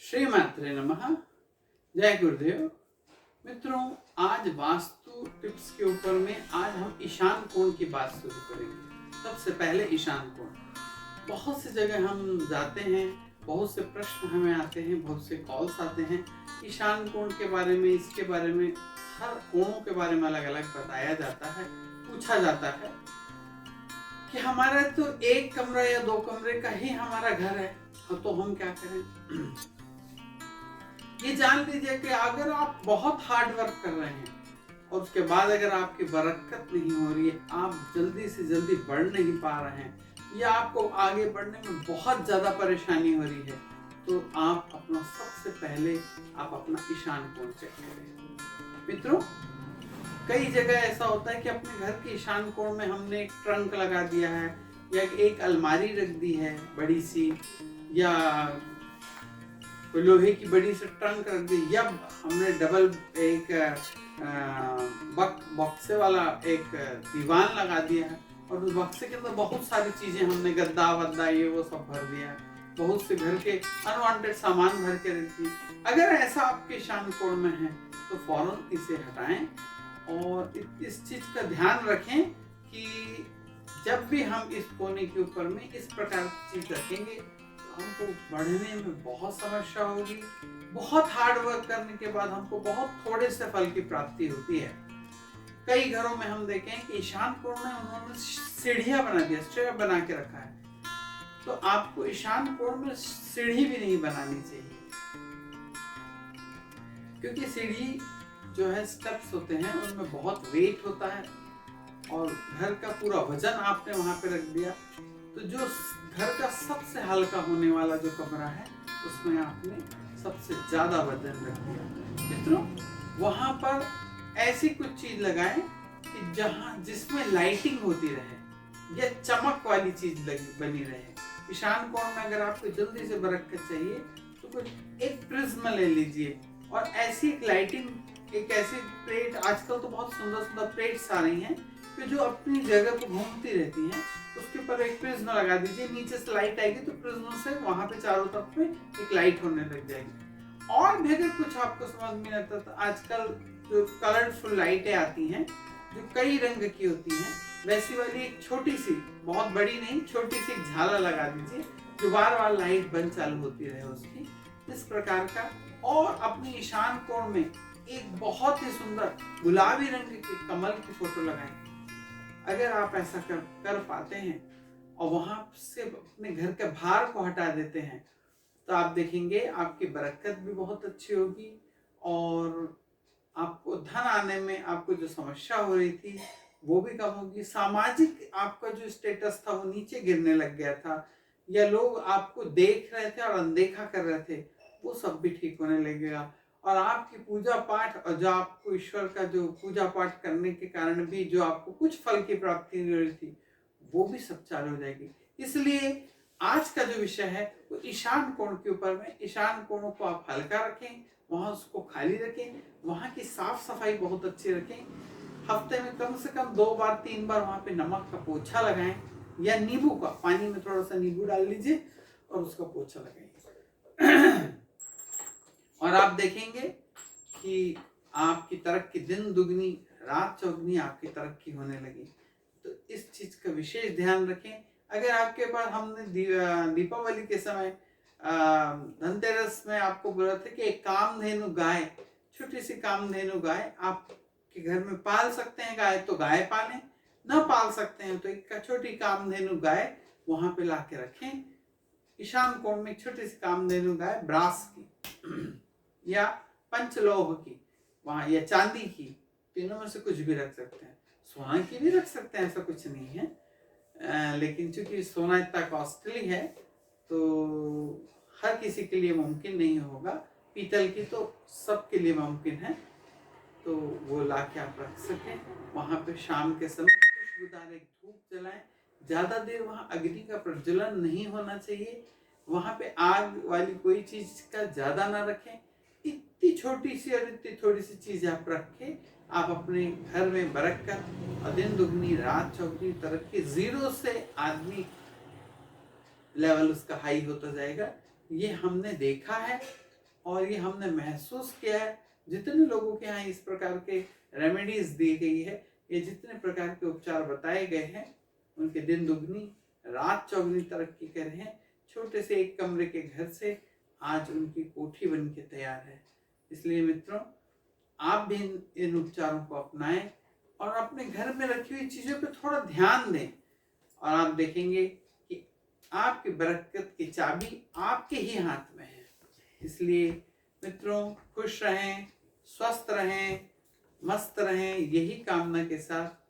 श्री मात्रे नमः। जय गुरुदेव। मित्रों, आज वास्तु टिप्स के ऊपर में आज हम ईशान कोण की बात शुरू करेंगे। सबसे पहले ईशान कोण। बहुत सी जगह हम जाते हैं, बहुत से प्रश्न हमें आते हैं, बहुत से कॉल्स आते हैं ईशान कोण के बारे में, इसके बारे में, हर कोणों के बारे में अलग अलग बताया जाता है, पूछा जाता है कि हमारा तो एक कमरा या दो कमरे का ही हमारा घर है, तो हम क्या करें। ये जान लीजिए कि अगर आप बहुत हार्ड वर्क कर रहे हैं और उसके बाद अगर आपकी बरकत नहीं हो रही है, आप जल्दी से जल्दी बढ़ नहीं पा रहे हैं या आपको आगे बढ़ने में बहुत ज़्यादा परेशानी हो रही है, तो आप अपना सबसे पहले आप अपना ईशान कोण चेक करें। मित्रों, कई जगह ऐसा होता है कि अपने घर के ईशान कोण में हमने एक ट्रंक लगा दिया है या एक अलमारी रख दी है बड़ी सी, या लोहे की बड़ी सी ट्रंक रख दी, या हमने डबल एक बक्से वाला एक दीवान लगा दिया है और उस बक्से के अंदर बहुत सारी चीजें हमने गद्दा वद्दा ये वो सब भर दिया है, बहुत से घर के अनवांटेड सामान भर के रख दी। अगर ऐसा आपके ईशान कोण में है तो फौरन इसे हटाएं और इस चीज का ध्यान रखें कि जब भी हम इस कोने के ऊपर में इस प्रकार की चीज रखेंगे हमको बढ़ने में बहुत समस्या होगी। बहुत हार्ड वर्क करने के बाद हमको बहुत थोड़े से फल की प्राप्ति होती है। कई घरों में हम देखें कि ईशान कोण में उन्होंने सीढ़ियां बना दिया, स्टेयर बना के रखा है, तो आपको ईशान कोण में सीढ़ी भी नहीं बनानी चाहिए, क्योंकि सीढ़ी जो है स्टेप्स होते हैं उनमें बहुत वेट होता है और घर का पूरा वजन आपने वहां पे रख दिया, तो जो घर का सबसे हल्का होने वाला जो कमरा है उसमें आपने सबसे ज्यादा वजन रख दिया। मित्रों, वहां पर ऐसी कुछ चीज लगाएं कि जिसमें लाइटिंग होती रहे या चमक वाली चीज बनी रहे। ईशान कोण में अगर आपको जल्दी से बरकत चाहिए तो कुछ एक प्रिज्म ले लीजिए और ऐसी एक लाइटिंग, एक ऐसी प्लेट, आजकल तो बहुत सुंदर सुंदर प्लेट्स आ रही हैं कि जो अपनी जगह पर घूमती रहती हैं, उसके ऊपर एक प्रिज्म लगा दीजिए, नीचे से लाइट आएगी तो प्रिज्म से वहां पे चारों तरफ में एक लाइट होने लग जाएगी। और भी अगर कुछ आपको समझ में आता तो आजकल जो कलरफुल लाइटें आती हैं जो कई रंग की होती हैं, वैसी वाली एक छोटी सी, बहुत बड़ी नहीं, छोटी सी एक झालर लगा दीजिए जो बार बार लाइट बंद चालू होती रहे उसकी, इस प्रकार का। और अपने ईशान कोण में एक बहुत ही सुंदर गुलाबी रंग के कमल की फोटो लगाएं। अगर आप ऐसा कर पाते हैं और वहां से अपने घर के भार को हटा देते हैं तो आप देखेंगे आपकी बरकत भी बहुत अच्छी होगी और आपको धन आने में आपको जो समस्या हो रही थी वो भी कम होगी। सामाजिक आपका जो स्टेटस था वो नीचे गिरने लग गया था या लोग आपको देख रहे थे और अनदेखा कर रहे थे, वो सब भी ठीक होने लगेगा और आपकी पूजा पाठ और जो आपको ईश्वर का जो पूजा पाठ करने के कारण भी जो आपको कुछ फल की प्राप्ति नहीं हो रही थी वो भी सब चालू हो जाएगी। इसलिए आज का जो विषय है वो ईशान कोण के ऊपर में। ईशान कोणों को आप हल्का रखें, वहां उसको खाली रखें, वहां की साफ सफाई बहुत अच्छी रखें। हफ्ते में कम से कम 2 बार 3 बार वहां पे नमक का पोछा लगाएं या नींबू का, पानी में थोड़ा सा नींबू डाल लीजिए और उसका पोछा लगाएंगे और आप देखेंगे कि आपकी तरक्की दिन दुगनी रात चौगुनी आपकी तरक्की होने लगी। तो इस चीज का विशेष ध्यान रखें। अगर आपके पास, हमने दीपावली के समय धनतेरस में आपको बोला था कि एक कामधेनु गाय, छोटी सी कामधेनु गाय आपके घर में पाल सकते हैं, गाय तो गाय पालें, न पाल सकते हैं तो एक छोटी कामधेनु गाय वहां पे ला के रखें। ईशान कोण में एक छोटी सी कामधेनु गाय ब्रास की या पंचलोह की वहां, या चांदी की, तीनों में से कुछ भी रख सकते हैं। सोना की भी रख सकते हैं, ऐसा कुछ नहीं है, लेकिन चूंकि सोना इतना कॉस्टली है तो हर किसी के लिए मुमकिन नहीं होगा। पीतल की तो सबके लिए मुमकिन है, तो वो ला के आप रख सकें। वहां पे शाम के समय खुशबूदार एक धूप जलाएं, ज्यादा देर वहां अग्नि का प्रज्वलन नहीं होना चाहिए, वहां पे आग वाली कोई चीज का ज्यादा ना रखें। इतनी छोटी सी और इतनी थोड़ी सी चीज आप रखें, आप अपने घर में बरकत और दिन दुगनी रात चौगुनी तरक्की, 0 से आदमी लेवल उसका हाई होता जाएगा। ये हमने देखा है और ये हमने महसूस किया है, जितने लोगों के यहाँ इस प्रकार के रेमेडीज दी गई है, ये जितने प्रकार के उपचार बताए गए हैं, उनके दिन दुगनी रात चौगुनी तरक्की कर रहे हैं। छोटे से एक कमरे के घर से आज उनकी कोठी बन के तैयार है। इसलिए मित्रों, आप भी इन उपचारों को अपनाएं और अपने घर में रखी हुई चीजों पे थोड़ा ध्यान दें, और आप देखेंगे कि आपकी बरकत की चाबी आपके ही हाथ में है। इसलिए मित्रों, खुश रहें, स्वस्थ रहें, मस्त रहें, यही कामना के साथ